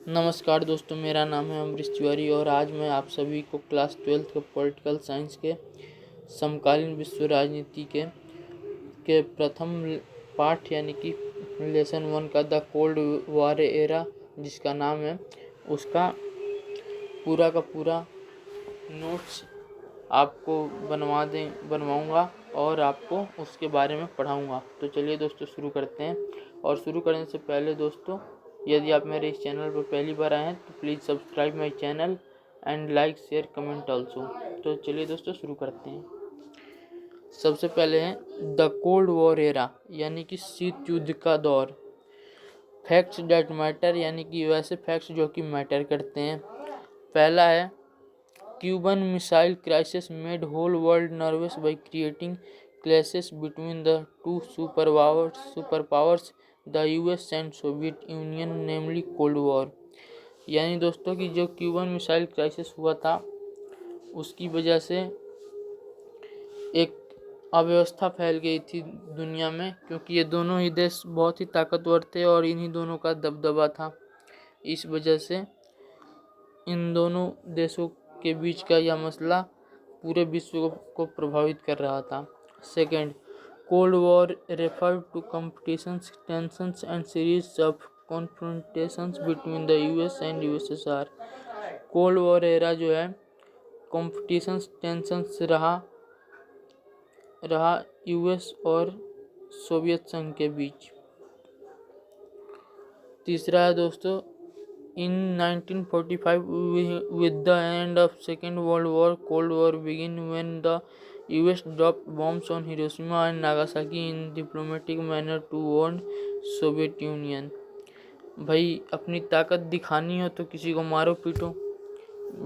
नमस्कार दोस्तों, मेरा नाम है अमरीश तिवारी और आज मैं आप सभी को क्लास 12th के पॉलिटिकल साइंस के समकालीन विश्व राजनीति के प्रथम पाठ यानी कि लेसन 1 का द कोल्ड वॉर एरा जिसका नाम है, उसका पूरा का पूरा नोट्स आपको बनवाऊंगा और आपको उसके बारे में पढ़ाऊंगा। तो चलिए दोस्तों शुरू करते हैं। और शुरू करने से पहले दोस्तों, यदि आप मेरे इस चैनल पर पहली बार आए हैं तो please subscribe my channel and like share comment also. तो चलिए दोस्तों शुरू करते हैं। सबसे पहले है द कोल्ड वॉर एरा यानी कि शीत युद्ध का दौर। फैक्ट्स डेट मैटर यानी कि वैसे फैक्ट्स जो कि मैटर करते हैं। पहला है Cuban missile crisis made whole world nervous by creating clashes between the two superpowers the US and Soviet Union namely cold war. यानी दोस्तों कि जो क्यूबन मिसाइल क्राइसिस हुआ था उसकी वजह से एक अव्यवस्था फैल गई थी दुनिया में, क्योंकि ये दोनों ही देश बहुत ही ताकतवर थे और इन्हीं दोनों का दबदबा था। इस वजह से इन दोनों देशों के बीच का यह मसला पूरे विश्व को प्रभावित कर रहा था। Second, cold war referred to competitions, tensions and series of confrontations between the US and USSR। Cold war era जो है कॉम्पिटिशन्स टेंशंस रहा यूएस और सोवियत संघ के बीच। तीसरा है दोस्तों, in 1945 with the end of Second World War, Cold War began when the US dropped bombs on Hiroshima and Nagasaki in diplomatic manner to warn Soviet Union। भाई अपनी ताकत दिखानी हो तो किसी को मारो पीटो,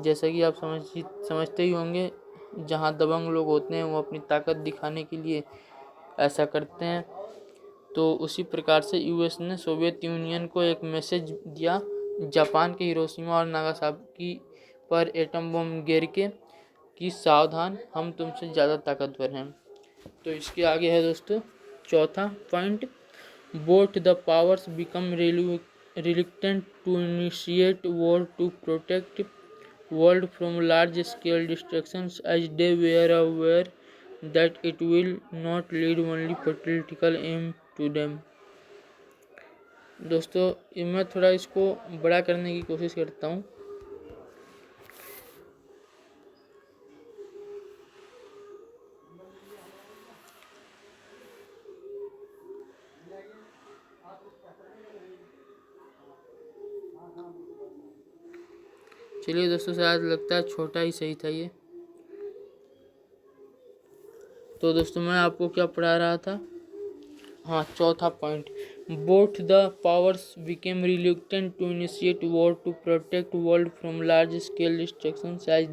जैसा कि आप समझते ही होंगे। जहाँ दबंग लोग होते हैं वो अपनी ताकत दिखाने के लिए ऐसा करते हैं। तो उसी प्रकार से यूएस ने सोवियत यूनियन को एक मैसेज दिया जापान के हिरोशिमा और नागासाकी पर एटम बम गिर के कि सावधान, हम तुमसे ज़्यादा ताकतवर हैं। तो इसके आगे है दोस्तों चौथा point, both the powers become reluctant to initiate war to protect world from large scale destructions as they were aware that it will not lead only political aim to them। दोस्तों मैं थोड़ा इसको बड़ा करने की कोशिश करता हूँ। चलिए दोस्तों, शायद लगता है छोटा ही सही था ये। तो दोस्तों मैं आपको क्या पढ़ा रहा था, हाँ चौथा point, both the powers became reluctant to initiate war to protect world from large scale destructions as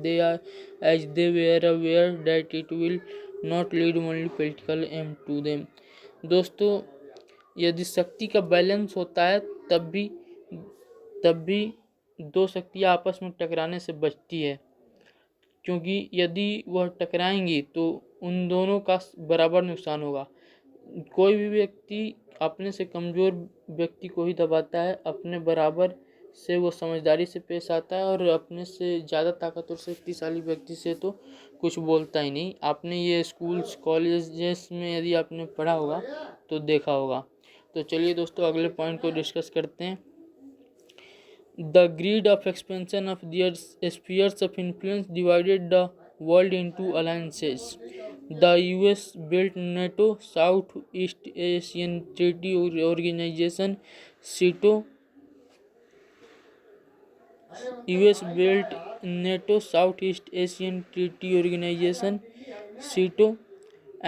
they were aware that it will not lead only political aim to them। दोस्तों यदि शक्ति का बैलेंस होता है तब भी दो शक्तियाँ आपस में टकराने से बचती है, क्योंकि यदि वह टकराएंगी तो उन दोनों का बराबर नुकसान होगा। कोई भी व्यक्ति अपने से कमज़ोर व्यक्ति को ही दबाता है, अपने बराबर से वो समझदारी से पेश आता है और अपने से ज़्यादा ताकतवर शक्तिशाली व्यक्ति से तो कुछ बोलता ही नहीं। आपने ये स्कूल्स कॉलेजेस में यदि आपने पढ़ा होगा तो देखा होगा। तो चलिए दोस्तों अगले पॉइंट को डिस्कस करते हैं। The greed of expansion of their spheres of influence divided the world into alliances. The US built NATO, Southeast Asian Treaty Organization (SEATO). US built NATO, Southeast Asian Treaty Organization (SEATO)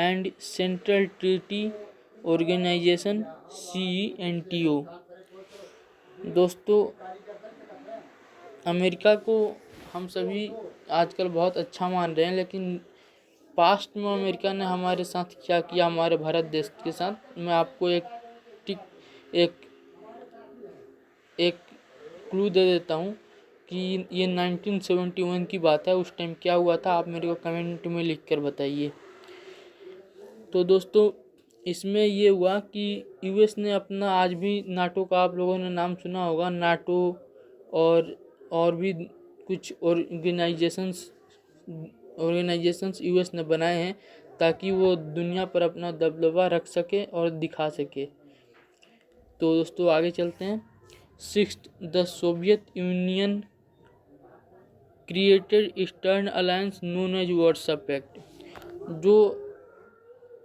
and Central Treaty Organization (CENTO। दोस्तों America को हम सभी आजकल बहुत अच्छा मान रहे हैं, लेकिन पास्ट में अमेरिका ने हमारे साथ क्या किया, हमारे भारत देश के साथ, मैं आपको एक क्लू दे देता हूँ कि ये 1971 की बात है। उस टाइम क्या हुआ था आप मेरे को कमेंट में लिख कर बताइए। तो दोस्तों इसमें ये हुआ कि यूएस ने अपना, आज भी नाटो का आप लोगों ने नाम सुना होगा, नाटो और भी कुछ ऑर्गेनाइजेशंस यूएस ने बनाए हैं ताकि वो दुनिया पर अपना दबदबा रख सके और दिखा सके। तो दोस्तों आगे चलते हैं। Sixth, the Soviet Union created eastern alliance known as Warsaw Pact. जो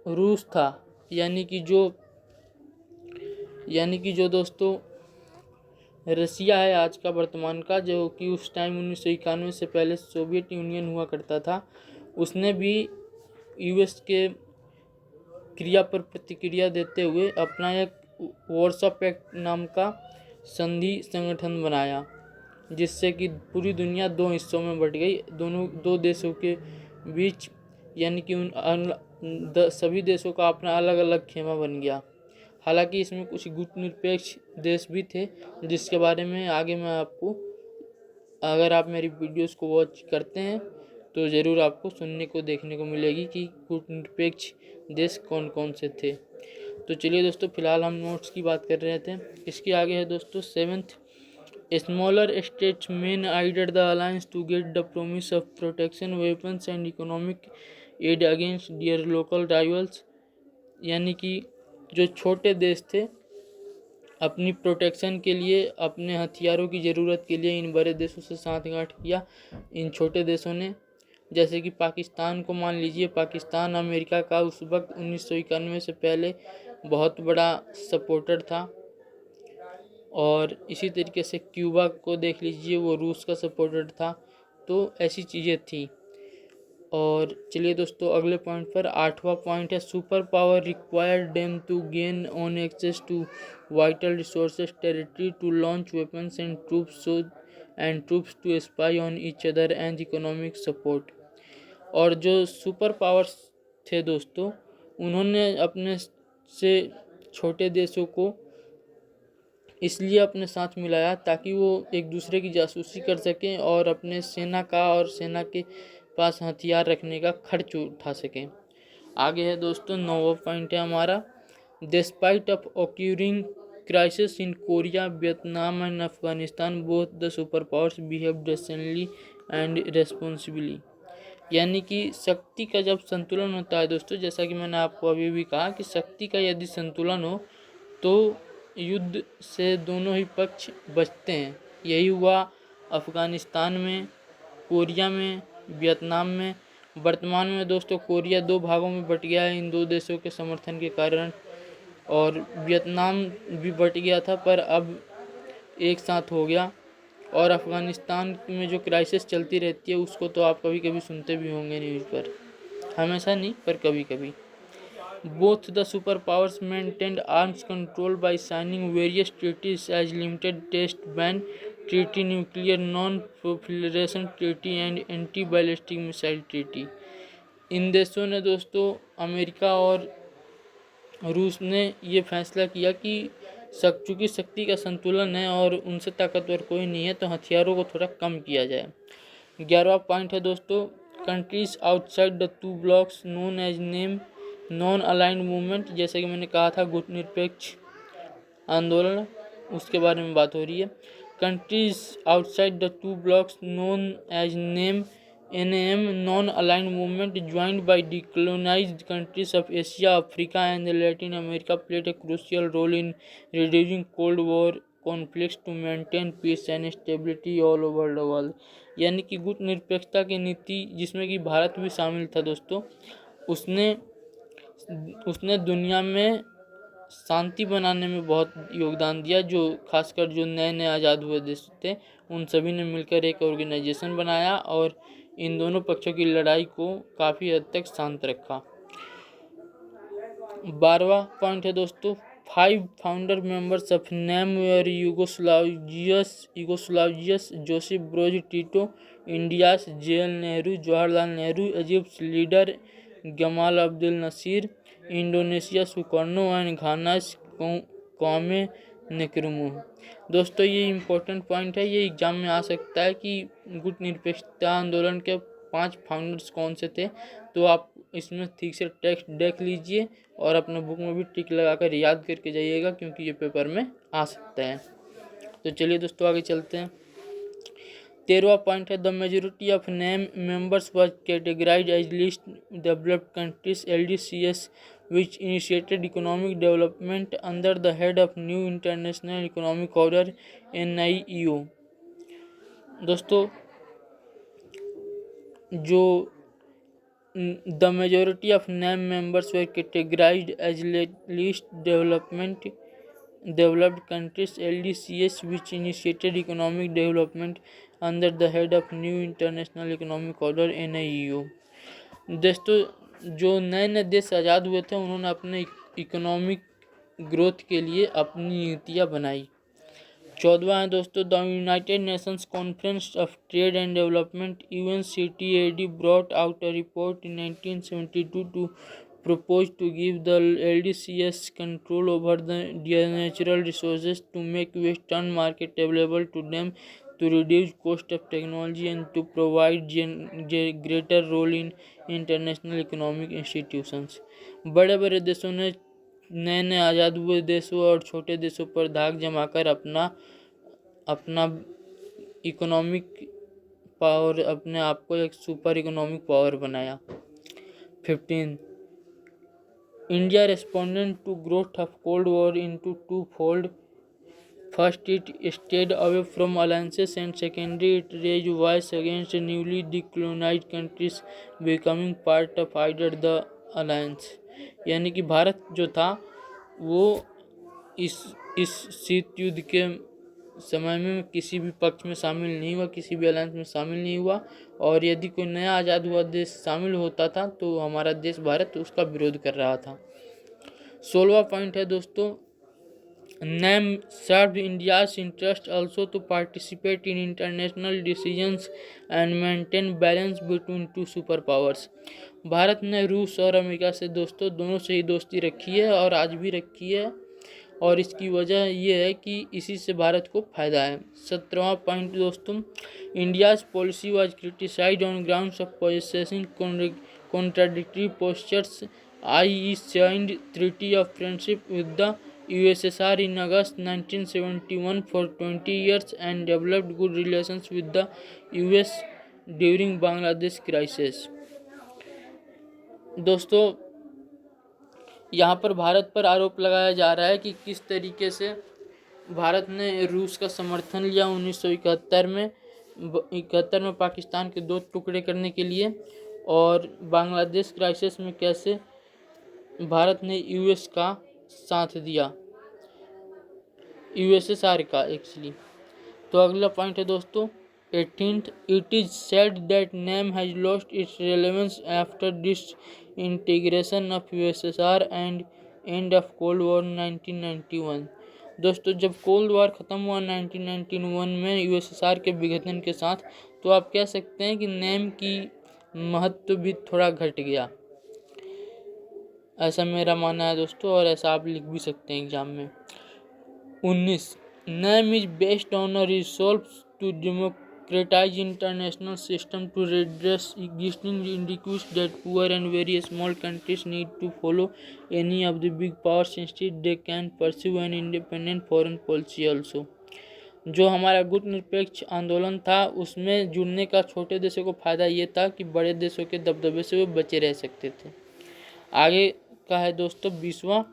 रूस था यानी कि जो दोस्तों रसिया है आज का वर्तमान का, जो कि उस टाइम 1991 से पहले सोवियत यूनियन हुआ करता था, उसने भी यूएस के क्रिया पर प्रतिक्रिया देते हुए अपना एक वार्सा पैक्ट नाम का संधि संगठन बनाया, जिससे कि पूरी दुनिया दो हिस्सों में बट गई। दो देशों के बीच यानी कि सभी देशों का अपना अलग अलग खेमा बन गया। हालांकि इसमें कुछ गुटनिरपेक्ष देश भी थे, जिसके बारे में आगे मैं आपको, अगर आप मेरी वीडियोस को वॉच करते हैं तो ज़रूर आपको सुनने को देखने को मिलेगी कि गुटनिरपेक्ष देश कौन कौन से थे। तो चलिए दोस्तों, फिलहाल हम नोट्स की बात कर रहे थे। इसके आगे है दोस्तों seventh, smaller states main aided the alliance to get the promise of protection, weapons and economic aid against their local rivals. यानी कि जो छोटे देश थे, अपनी प्रोटेक्शन के लिए, अपने हथियारों की ज़रूरत के लिए इन बड़े देशों से साठगांठ किया। इन छोटे देशों ने, जैसे कि पाकिस्तान को मान लीजिए, पाकिस्तान अमेरिका का उस वक्त 1991 से पहले बहुत बड़ा सपोर्टर था। और इसी तरीके से क्यूबा को देख लीजिए, वो रूस का सपोर्टर था। तो ऐसी चीज़ें थी। और चलिए दोस्तों अगले पॉइंट पर, आठवां पॉइंट है, super power required them to gain on access to vital resources territory to launch weapons and troops to spy on each other and economic support. और जो सुपर पावर्स थे दोस्तों, उन्होंने अपने से छोटे देशों को इसलिए अपने साथ मिलाया ताकि वो एक दूसरे की जासूसी कर सकें और अपने सेना के पास हथियार रखने का खर्च उठा सकें। आगे है दोस्तों 9वां पॉइंट है हमारा, despite of occurring crisis in Korea, Vietnam and Afghanistan, both the super powers behave decently and responsibly. यानी कि शक्ति का जब संतुलन होता है दोस्तों, जैसा कि मैंने आपको अभी भी कहा कि शक्ति का यदि संतुलन हो तो युद्ध से दोनों ही पक्ष बचते हैं। यही हुआ अफगानिस्तान में, कोरिया में, वियतनाम में। वर्तमान में दोस्तों कोरिया दो भागों में बट गया है इन दो देशों के समर्थन के कारण, और वियतनाम भी बट गया था पर अब एक साथ हो गया। और अफगानिस्तान में जो क्राइसिस चलती रहती है उसको तो आप कभी कभी सुनते भी होंगे न्यूज़ पर, हमेशा नहीं पर कभी कभी। Both the superpowers maintained arms control by signing various treaties as limited test ban treaty, nuclear non-proliferation treaty and anti-ballistic missile treaty। इन देशों ने दोस्तों, अमेरिका और रूस ने ये फैसला किया कि चूँकि शक्ति का संतुलन है और उनसे ताकतवर कोई नहीं है, तो हथियारों को थोड़ा कम किया जाए। 11वां पॉइंट है दोस्तों, countries outside the two blocks known as NAM non aligned movement. जैसे कि मैंने कहा था गुटनिरपेक्ष आंदोलन, उसके बारे में बात हो रही है। Countries outside the two blocks known as NAM NAM non aligned movement joined by decolonised countries of Asia, Africa and Latin America played a crucial role in reducing cold war conflicts to maintain peace and stability all over the world. यानी कि गुटनिरपेक्षता की नीति, जिसमें कि भारत भी शामिल था दोस्तों, उसने दुनिया में शांति बनाने में बहुत योगदान दिया। जो खासकर जो नए नए आज़ाद हुए देश थे, उन सभी ने मिलकर एक ऑर्गेनाइजेशन बनाया और इन दोनों पक्षों की लड़ाई को काफ़ी हद तक शांत रखा। 12वां पॉइंट है दोस्तों, 5 founder members of NAM were Yugoslavia's Joseph Broz Tito, India's JL Nehru, Jawaharlal Nehru, Egypt leader Gamal Abdel Nasser, Indonesia Sukarno and Ghana's Kwame Nkrumah. दोस्तों ये इम्पोर्टेंट पॉइंट है, ये एग्जाम में आ सकता है कि गुटनिरपेक्षता आंदोलन के 5 फाउंडर्स कौन से थे। तो आप इसमें ठीक से टेक्स्ट देख लीजिए और अपने बुक में भी टिक लगाकर याद करके जाइएगा, क्योंकि ये पेपर में आ सकता है। तो चलिए दोस्तों आगे चलते हैं। 13वां पॉइंट है the majority of NAM members was categorized as least developed countries LDCs which initiated economic development under the head of New International Economic Order NIEO। दोस्तों जो the majority of NAM members were categorized as least developed countries LDCs which initiated economic development under the head of New International Economic Order NIEO। दोस्तों जो नए नए देश आज़ाद हुए थे उन्होंने अपने इकोनॉमिक ग्रोथ के लिए अपनी नीतियाँ बनाई। 14वां है दोस्तों the United Nations conference of trade and development UNCTAD brought out a report in 1972 to proposed to give the LDCs control over their natural resources to make Western market available to them, to reduce cost of technology and to provide greater role in international economic institutions। बड़े बड़े देशों ने नए नए आज़ाद हुए देशों और छोटे देशों पर धाक जमाकर अपना इकोनॉमिक पावर, अपने आप को एक सुपर इकोनॉमिक पावर बनाया। 15 India responded to growth of Cold War into twofold. First, it stayed away from alliances, and secondly, it raised voice against newly decolonized countries becoming part of either the alliance। यानी कि भारत जो था वो इस शीत युद्ध के समय में किसी भी पक्ष में शामिल नहीं हुआ, किसी भी अलायंस में शामिल नहीं हुआ, और यदि कोई नया आज़ाद हुआ देश शामिल होता था तो हमारा देश भारत उसका विरोध कर रहा था। 16वां पॉइंट है दोस्तों NAM serve India's interest also to participate in international decisions and maintain balance between two super powers. भारत ने रूस और अमेरिका से दोस्तों दोनों से ही दोस्ती रखी है और आज भी रखी है, और इसकी वजह यह है कि इसी से भारत को फायदा है। 17वां पॉइंट दोस्तों India's policy was criticised on grounds of possessing contradictory postures. I signed treaty of friendship with the USSR in August 1971 for 20 years and developed good relations with the US during Bangladesh crisis। दोस्तों यहाँ पर भारत पर आरोप लगाया जा रहा है कि किस तरीके से भारत ने रूस का समर्थन लिया 1971 में पाकिस्तान के 2 टुकड़े करने के लिए, और बांग्लादेश क्राइसिस में कैसे भारत ने US का साथ दिया, USSR का एक्चुअली। तो अगला पॉइंट है दोस्तों 18th it is said that name has lost its relevance after this integration of USSR and end of cold war 1991। दोस्तों जब कोल्ड वॉर ख़त्म हुआ 1991 में USSR के विघटन के साथ, तो आप कह सकते हैं कि नेम की महत्व भी थोड़ा घट गया, ऐसा मेरा मानना है दोस्तों, और ऐसा आप लिख भी सकते हैं एग्जाम में। 19 NAM is based on a resolve to democratise international system to redress existing inequities that poor and very small countries need to follow any of the big powers instead they can pursue an independent foreign policy also. जो हमारा गुटनिरपेक्ष आंदोलन था उसमें जुड़ने का छोटे देशों को फायदा ये था कि बड़े देशों के दबदबे से वे बचे रह सकते थे। आगे का है दोस्तों 20वां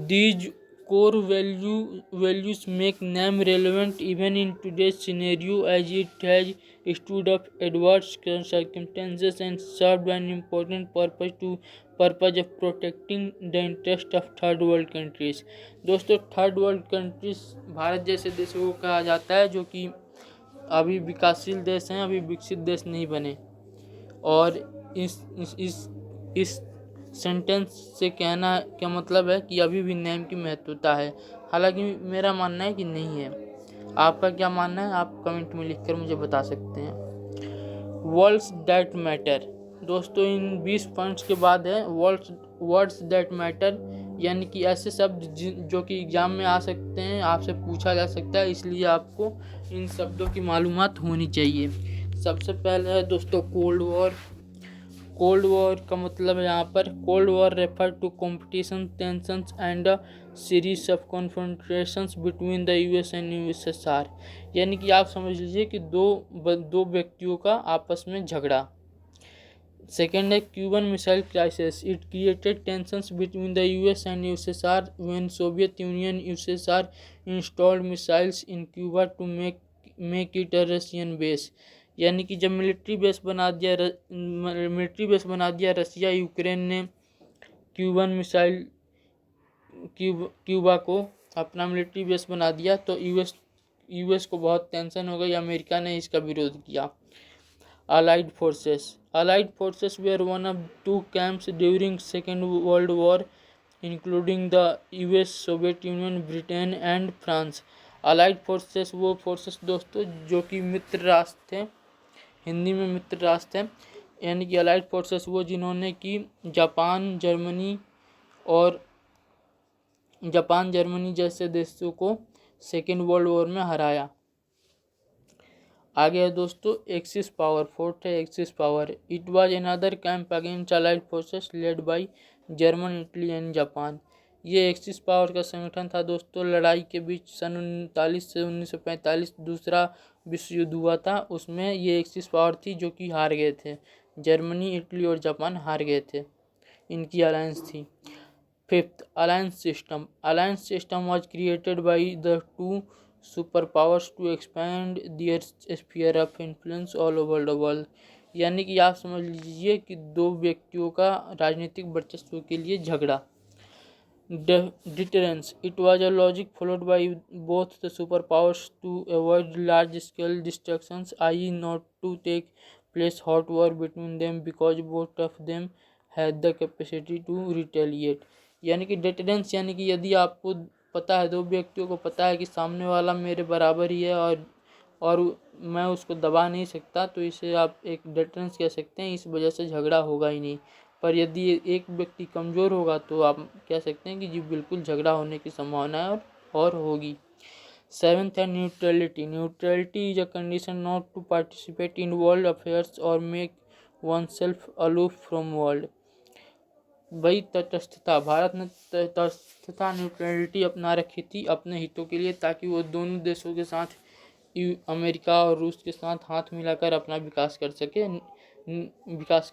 these core values make NAM relevant even in today's scenario as it has stood up adverse circumstances and served an important purpose of protecting the interest of third world countries. दोस्तों थर्ड वर्ल्ड कंट्रीज भारत जैसे देशों को कहा जाता है जो कि अभी विकासशील देश हैं, अभी विकसित देश नहीं बने, और इस सेंटेंस से कहना क्या मतलब है कि अभी भी नेम की महत्वता है, हालांकि मेरा मानना है कि नहीं है। आपका क्या मानना है आप कमेंट में लिखकर मुझे बता सकते हैं। वर्ड्स दैट मैटर दोस्तों इन 20 पॉइंट्स के बाद है वर्ड्स दैट मैटर, यानी कि ऐसे शब्द जो कि एग्जाम में आ सकते हैं, आपसे पूछा जा सकता है, इसलिए आपको इन शब्दों की मालूमात होनी चाहिए। सबसे पहले है दोस्तों कोल्ड कोल्ड वॉर का मतलब है यहाँ पर cold war refer to competition tensions and a series of confrontations between the US and USSR. यानी कि आप समझ लीजिए कि दो व्यक्तियों का आपस में झगड़ा। सेकेंड है Cuban missile crisis, it created tensions between the US and USSR when Soviet Union USSR installed missiles in Cuba to make it a Russian base. यानी कि जब मिलिट्री बेस बना दिया रसिया यूक्रेन ने क्यूबा को अपना military base बना दिया, तो यूएस को बहुत टेंशन हो गई। अमेरिका ने इसका विरोध किया। Allied forces were one of two camps during Second World War, including the US, Soviet Union, Britain and France. Allied forces वो फोर्सेस दोस्तों जो कि मित्र राष्ट्र थे, हिंदी में मित्र राष्ट्र थे। यानी कि अलाइड फोर्सेस वो जिन्होंने कि जापान जर्मनी जैसे देशों को सेकेंड वर्ल्ड वॉर में हराया। आगे है दोस्तों एक्सिस पावर, फोर्थ है axis power. It was another camp against allied forces led by German, Italy and Japan. ये एक्सिस पावर का संगठन था दोस्तों। लड़ाई के बीच सन 1939 से 1945 दूसरा विश्व युद्ध हुआ था, उसमें ये एक्सिस पावर थी जो कि हार गए थे। जर्मनी, इटली और जापान हार गए थे, इनकी अलायंस थी। Fifth, alliance system was created by the two superpowers to expand their sphere of influence all over the world। यानी कि आप समझ लीजिए कि दो व्यक्तियों का राजनीतिक वर्चस्व के लिए झगड़ा। Deterrence, it was a logic followed by both the superpowers to avoid large scale destructions, i.e. not to take place hot war between them because both of them had the capacity to retaliate। यानी कि deterrence यानी कि यदि आपको पता है, दो व्यक्तियों को पता है कि सामने वाला मेरे बराबर ही है और मैं उसको दबा नहीं सकता, तो इसे आप एक डिटरेंस कह सकते हैं। इस वजह से झगड़ा होगा ही नहीं। पर यदि एक व्यक्ति कमज़ोर होगा तो आप कह सकते हैं कि जी बिल्कुल झगड़ा होने की संभावना है और होगी। सेवेंथ है neutrality is a condition not to participate in world affairs और make one self aloof from world. भाई तटस्थता, भारत ने तटस्थता न्यूट्रलिटी अपना रखी थी अपने हितों के लिए, ताकि वो दोनों देशों के साथ अमेरिका और रूस के साथ हाथ मिलाकर अपना विकास कर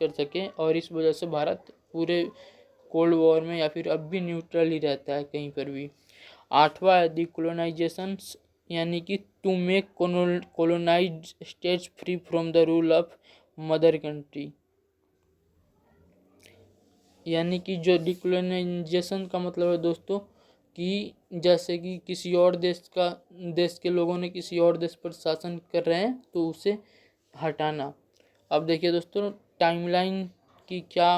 सके और इस वजह से भारत पूरे कोल्ड वॉर में या फिर अब भी न्यूट्रल ही रहता है कहीं पर भी। आठवां है डिकोलोनाइजेशन, यानी कि to make colonised states free from the rule of mother country. यानी कि जो डिकोलोनाइजेशन का मतलब है दोस्तों कि जैसे कि किसी और देश के लोगों ने किसी और देश पर शासन कर रहे हैं तो उसे हटाना। अब देखिए दोस्तों टाइमलाइन की क्या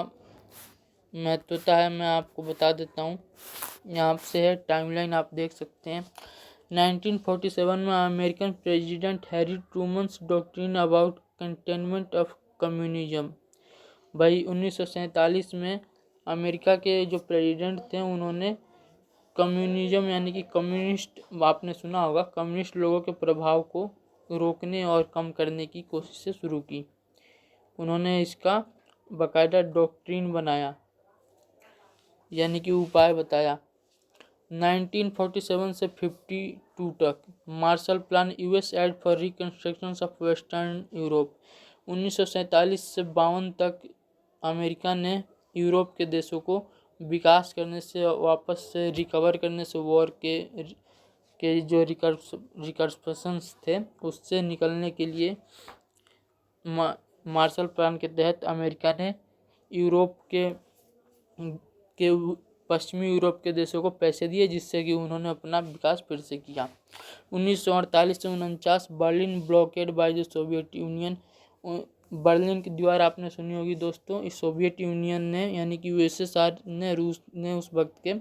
महत्वता है, मैं आपको बता देता हूँ। यहाँ से है टाइमलाइन, आप देख सकते हैं। 1947 में American president Harry Truman's doctrine about containment of communism. भाई 1947 में अमेरिका के जो प्रेसिडेंट थे उन्होंने कम्युनिज्म यानी कि कम्युनिस्ट, आपने सुना होगा, कम्युनिस्ट लोगों के प्रभाव को रोकने और कम करने की कोशिशें शुरू की। उन्होंने इसका बाकायदा डॉक्ट्रिन बनाया, यानी कि उपाय बताया। 1947 से 52 तक Marshall plan US add for reconstruction of western Europe. 1947 से 52 तक अमेरिका ने यूरोप के देशों को विकास करने से, वापस से रिकवर करने से, वॉर के जो रिकर्सपशंस थे उससे निकलने के लिए मार्शल प्लान के तहत अमेरिका ने यूरोप के पश्चिमी यूरोप के देशों को पैसे दिए, जिससे कि उन्होंने अपना विकास फिर से किया। 1948 से 49 Berlin blockade by the Soviet union. Berlin की दीवार आपने सुनी होगी दोस्तों। इस सोवियत यूनियन ने यानी कि यूएसएसआर ने, रूस ने, उस वक्त के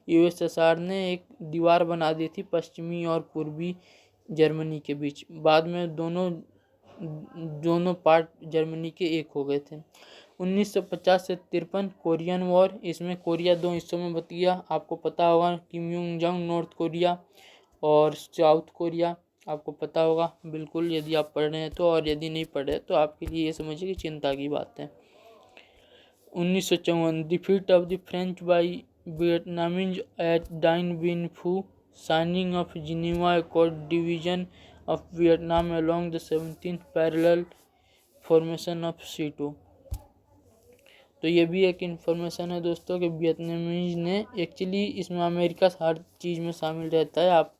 यूएसएसआर ने एक दीवार बना दी थी पश्चिमी और पूर्वी जर्मनी के बीच। बाद में दोनों पार्ट जर्मनी के एक हो गए थे। 1950 से 53 कोरियन वॉर। इसमें कोरिया दो हिस्सों में बट गया। आपको पता होगा किम योंग जंग नॉर्थ कोरिया और साउथ कोरिया, आपको पता होगा बिल्कुल, यदि आप पढ़ रहे हैं तो, और यदि नहीं पढ़ रहे तो आपके लिए ये समझिए कि चिंता की बात है। 1954 defeat of the French by Vietnamese at Dien Bien Phu, signing of Geneva accord, division of Vietnam along the 17th parallel, formation of SEATO. तो ये भी एक इन्फॉर्मेशन है दोस्तों कि वियतनामीज ने एक्चुअली, इसमें अमेरिका हर चीज़ में शामिल रहता है। आप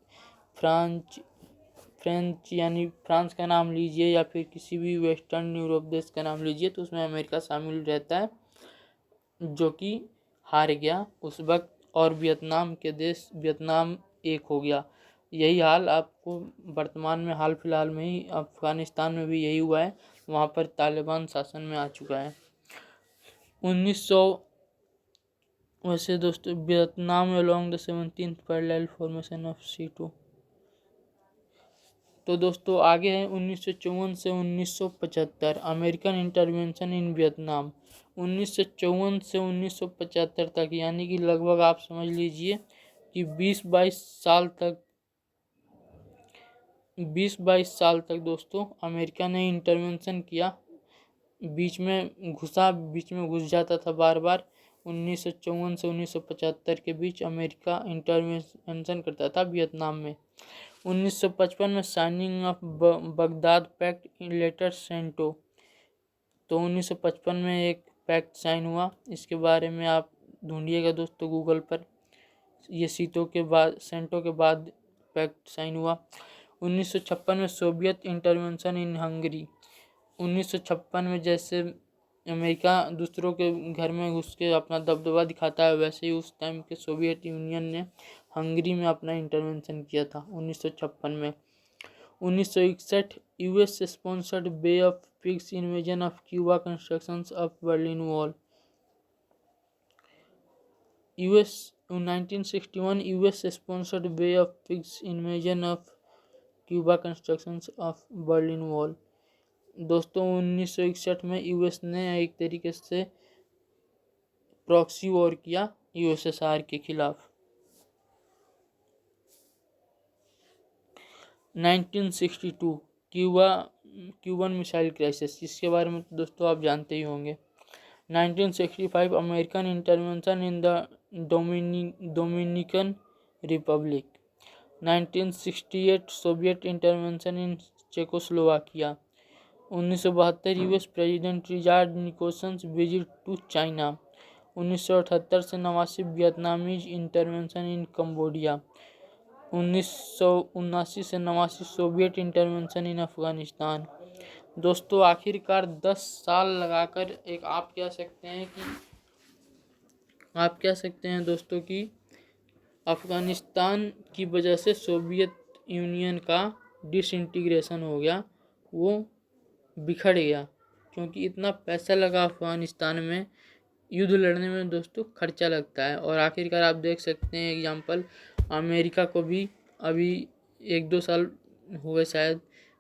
फ्रेंच यानी फ्रांस का नाम लीजिए या फिर किसी भी वेस्टर्न यूरोप देश का नाम लीजिए, तो उसमें अमेरिका शामिल रहता है, जो कि हार गया उस वक्त, और वियतनाम एक हो गया। यही हाल आपको वर्तमान में हाल फिलहाल में ही अफगानिस्तान में भी यही हुआ है, वहाँ पर तालिबान शासन में आ चुका है। 1900 वैसे दोस्तों Vietnam along the 17th parallel, formation of SEATO. तो दोस्तों आगे है 1954 से 1975 अमेरिकन इंटरवेंशन इन वियतनाम। 1954 से 1975 तक, यानी कि लगभग आप समझ लीजिए कि 20-22 साल तक दोस्तों अमेरिका ने इंटरवेंशन किया। बीच में घुस जाता था बार बार। 1954 से 1975 के बीच अमेरिका इंटरवेंशन करता था वियतनाम में। 1955 में signing of Baghdad pact later CENTO. तो 1955 में एक पैक्ट साइन हुआ, इसके बारे में आप ढूंढिएगा दोस्तों गूगल पर। ये सेंटो के बाद पैक्ट साइन हुआ। 1956 में सोवियत इंटरवेंशन इन हंगरी। 1956 में जैसे अमेरिका दूसरों के घर में घुस के अपना दबदबा दिखाता है, वैसे ही उस टाइम के सोवियत यूनियन ने हंगरी में अपना इंटरवेंशन किया था 1956 में। 1961 US sponsored Bay of Pigs invasion of Cuba, construction of Berlin wall. 1961 US sponsored Bay of Pigs invasion of Cuba, construction of Berlin wall. दोस्तों 1961 में यूएस ने एक तरीके से प्रॉक्सी वॉर किया यूएसएसआर के खिलाफ। 1962 क्यूबन मिसाइल क्राइसिस, जिसके बारे में दोस्तों आप जानते ही होंगे। 1965 American intervention in the Dominican Republic. 1968 Soviet intervention in Czechoslovakia. 1972 US president Richard Nixon visit to China. 1978 से 89 वियतनामीज इंटरवेंशन इन कंबोडिया। 1979 से 89 सोवियत इंटरवेंशन इन अफगानिस्तान। दोस्तों आखिरकार 10 साल लगाकर एक आप कह सकते हैं दोस्तों कि अफगानिस्तान की वजह से सोवियत यूनियन का डिसइंटीग्रेशन हो गया, वो बिखर गया, क्योंकि इतना पैसा लगा अफगानिस्तान में। युद्ध लड़ने में दोस्तों खर्चा लगता है, और आखिरकार आप देख सकते हैं एग्जाम्पल, अमेरिका को भी अभी 1-2 साल हो गए शायद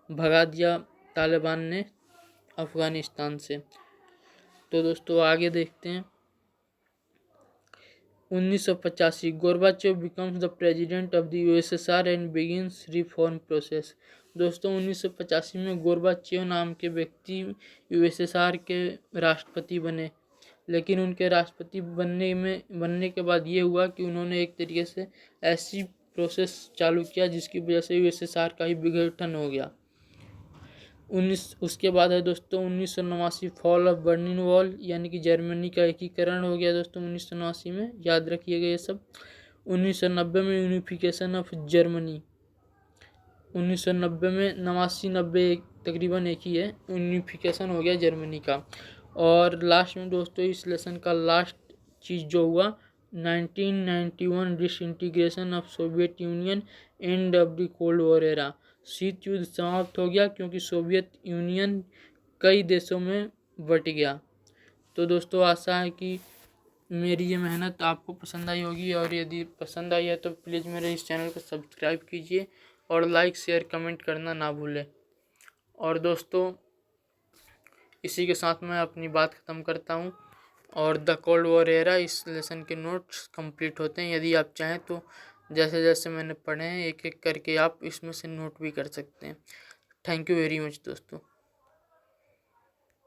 भगा दिया तालिबान ने अफगानिस्तान से। तो दोस्तों आगे देखते हैं। 1985 Gorbachev becomes the president of the USSR and begins reform process. दोस्तों 1985 में गोर्बाचोव नाम के व्यक्ति यूएसएसआर के राष्ट्रपति बने, लेकिन उनके राष्ट्रपति बनने के बाद ये हुआ कि उन्होंने एक तरीके से ऐसी प्रोसेस चालू किया जिसकी वजह से यूएसएसआर का ही विघटन हो गया। उसके बाद है दोस्तों 1989 फॉल ऑफ बर्लिन वॉल, यानी कि जर्मनी का एकीकरण हो गया दोस्तों 1989 में, याद रखिएगा ये सब। 1990 में यूनिफिकेशन ऑफ जर्मनी। 1990 में 89-90 तकरीबन एक ही है, यूनिफिकेशन हो गया जर्मनी का। और लास्ट में दोस्तों इस लेसन का लास्ट चीज़ जो हुआ 1991 disintegration of Soviet union, end of the cold war era. शीत युद्ध समाप्त हो गया क्योंकि सोवियत यूनियन कई देशों में बट गया। तो दोस्तों आशा है कि मेरी ये मेहनत आपको पसंद आई होगी, और यदि पसंद आई है तो प्लीज़ मेरे इस चैनल को सब्सक्राइब कीजिए और लाइक शेयर कमेंट करना ना भूलें। और दोस्तों इसी के साथ मैं अपनी बात ख़त्म करता हूँ, और द कोल्ड वॉर एरा इस लेसन के नोट्स कंप्लीट होते हैं। यदि आप चाहें तो जैसे जैसे मैंने पढ़े हैं एक एक करके आप इसमें से नोट भी कर सकते हैं। थैंक यू वेरी मच दोस्तों।